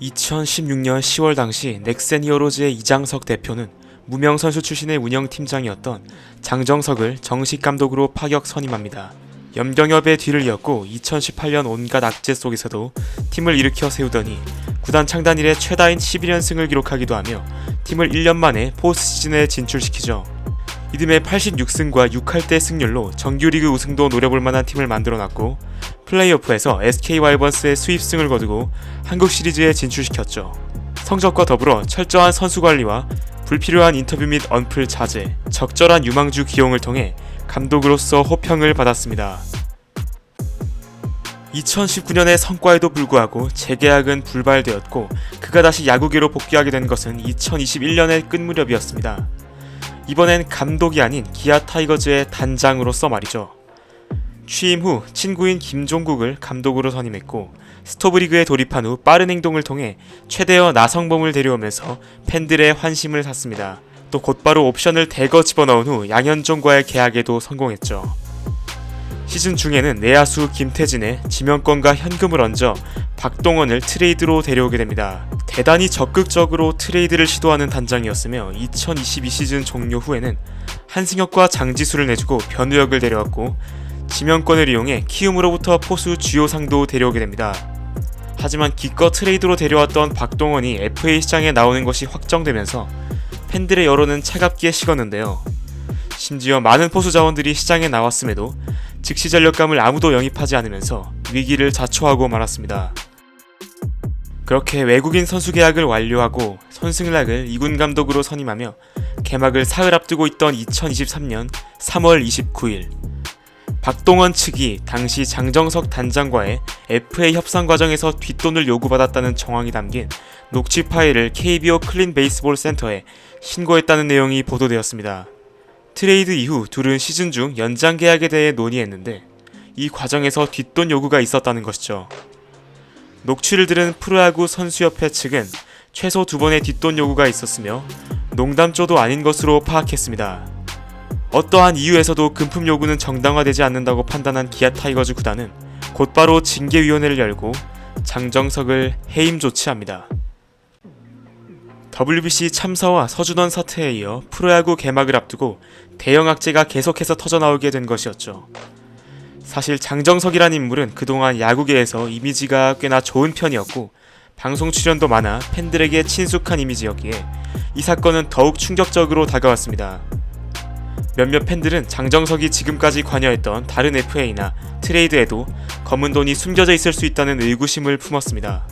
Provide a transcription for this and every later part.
2016년 10월 당시 넥센 히어로즈의 이장석 대표는 무명 선수 출신의 운영팀장이었던 장정석을 정식 감독으로 파격 선임합니다. 염경엽의 뒤를 이었고 2018년 온갖 악재 속에서도 팀을 일으켜 세우더니 구단 창단 이래 최다인 11연승을 기록하기도 하며 팀을 1년 만에 포스트시즌에 진출시키죠. 이듬해 86승과 6할대 승률로 정규리그 우승도 노려볼 만한 팀을 만들어놨고 플레이오프에서 SK 와이번스의 수입승을 거두고 한국 시리즈에 진출시켰죠. 성적과 더불어 철저한 선수관리와 불필요한 인터뷰 및 언플 자제, 적절한 유망주 기용을 통해 감독으로서 호평을 받았습니다. 2019년의 성과에도 불구하고 재계약은 불발되었고 그가 다시 야구계로 복귀하게 된 것은 2021년의 끝 무렵이었습니다. 이번엔 감독이 아닌 기아 타이거즈의 단장으로서 말이죠. 취임 후 친구인 김종국을 감독으로 선임했고 스토브리그에 돌입한 후 빠른 행동을 통해 최대어 나성범을 데려오면서 팬들의 환심을 샀습니다. 또 곧바로 옵션을 대거 집어넣은 후 양현종과의 계약에도 성공했죠. 시즌 중에는 내야수 김태진의 지명권과 현금을 얹어 박동원을 트레이드로 데려오게 됩니다. 대단히 적극적으로 트레이드를 시도하는 단장이었으며 2022 시즌 종료 후에는 한승혁과 장지수를 내주고 변우혁을 데려왔고 지명권을 이용해 키움으로부터 포수 주요상도 데려오게 됩니다. 하지만 기껏 트레이드로 데려왔던 박동원이 FA 시장에 나오는 것이 확정되면서 팬들의 여론은 차갑게 식었는데요. 심지어 많은 포수 자원들이 시장에 나왔음에도 즉시 전력감을 아무도 영입하지 않으면서 위기를 자초하고 말았습니다. 그렇게 외국인 선수 계약을 완료하고 손승락을 2군 감독으로 선임하며 개막을 사흘 앞두고 있던 2023년 3월 29일 박동원 측이 당시 장정석 단장과의 FA 협상 과정에서 뒷돈을 요구받았다는 정황이 담긴 녹취 파일을 KBO 클린 베이스볼 센터에 신고했다는 내용이 보도되었습니다. 트레이드 이후 둘은 시즌 중 연장 계약에 대해 논의했는데 이 과정에서 뒷돈 요구가 있었다는 것이죠. 녹취를 들은 프로야구 선수협회 측은 최소 2번의 뒷돈 요구가 있었으며 농담조도 아닌 것으로 파악했습니다. 어떠한 이유에서도 금품 요구는 정당화되지 않는다고 판단한 기아 타이거즈 구단은 곧바로 징계위원회를 열고 장정석을 해임 조치합니다. WBC 참사와 서준원 사태에 이어 프로야구 개막을 앞두고 대형 악재가 계속해서 터져나오게 된 것이었죠. 사실 장정석이란 인물은 그동안 야구계에서 이미지가 꽤나 좋은 편이었고 방송 출연도 많아 팬들에게 친숙한 이미지였기에 이 사건은 더욱 충격적으로 다가왔습니다. 몇몇 팬들은 장정석이 지금까지 관여했던 다른 FA나 트레이드에도 검은 돈이 숨겨져 있을 수 있다는 의구심을 품었습니다.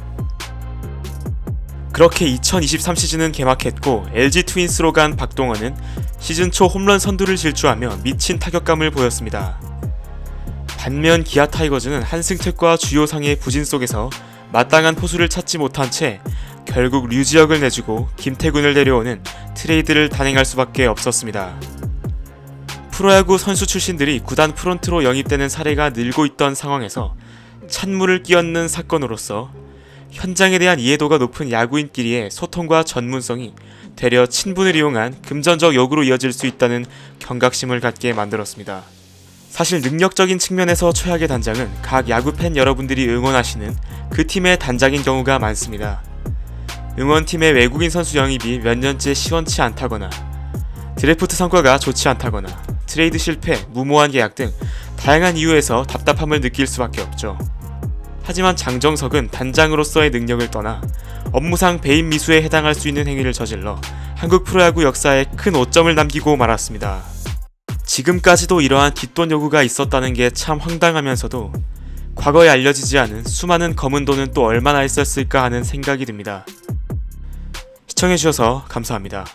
그렇게 2023 시즌은 개막했고 LG 트윈스로 간 박동원은 시즌 초 홈런 선두를 질주하며 미친 타격감을 보였습니다. 반면 기아 타이거즈는 한승택과 주요상의 부진 속에서 마땅한 포수를 찾지 못한 채 결국 류지혁을 내주고 김태균을 데려오는 트레이드를 단행할 수밖에 없었습니다. 프로야구 선수 출신들이 구단 프론트로 영입되는 사례가 늘고 있던 상황에서 찬물을 끼얹는 사건으로서 현장에 대한 이해도가 높은 야구인끼리의 소통과 전문성이 되려 친분을 이용한 금전적 요구로 이어질 수 있다는 경각심을 갖게 만들었습니다. 사실 능력적인 측면에서 최악의 단장은 각 야구팬 여러분들이 응원하시는 그 팀의 단장인 경우가 많습니다. 응원팀의 외국인 선수 영입이 몇 년째 시원치 않다거나 드래프트 성과가 좋지 않다거나 트레이드 실패, 무모한 계약 등 다양한 이유에서 답답함을 느낄 수밖에 없죠. 하지만 장정석은 단장으로서의 능력을 떠나 업무상 배임 미수에 해당할 수 있는 행위를 저질러 한국 프로야구 역사에 큰 오점을 남기고 말았습니다. 지금까지도 이러한 뒷돈 요구가 있었다는 게 참 황당하면서도 과거에 알려지지 않은 수많은 검은 돈은 또 얼마나 있었을까 하는 생각이 듭니다. 시청해주셔서 감사합니다.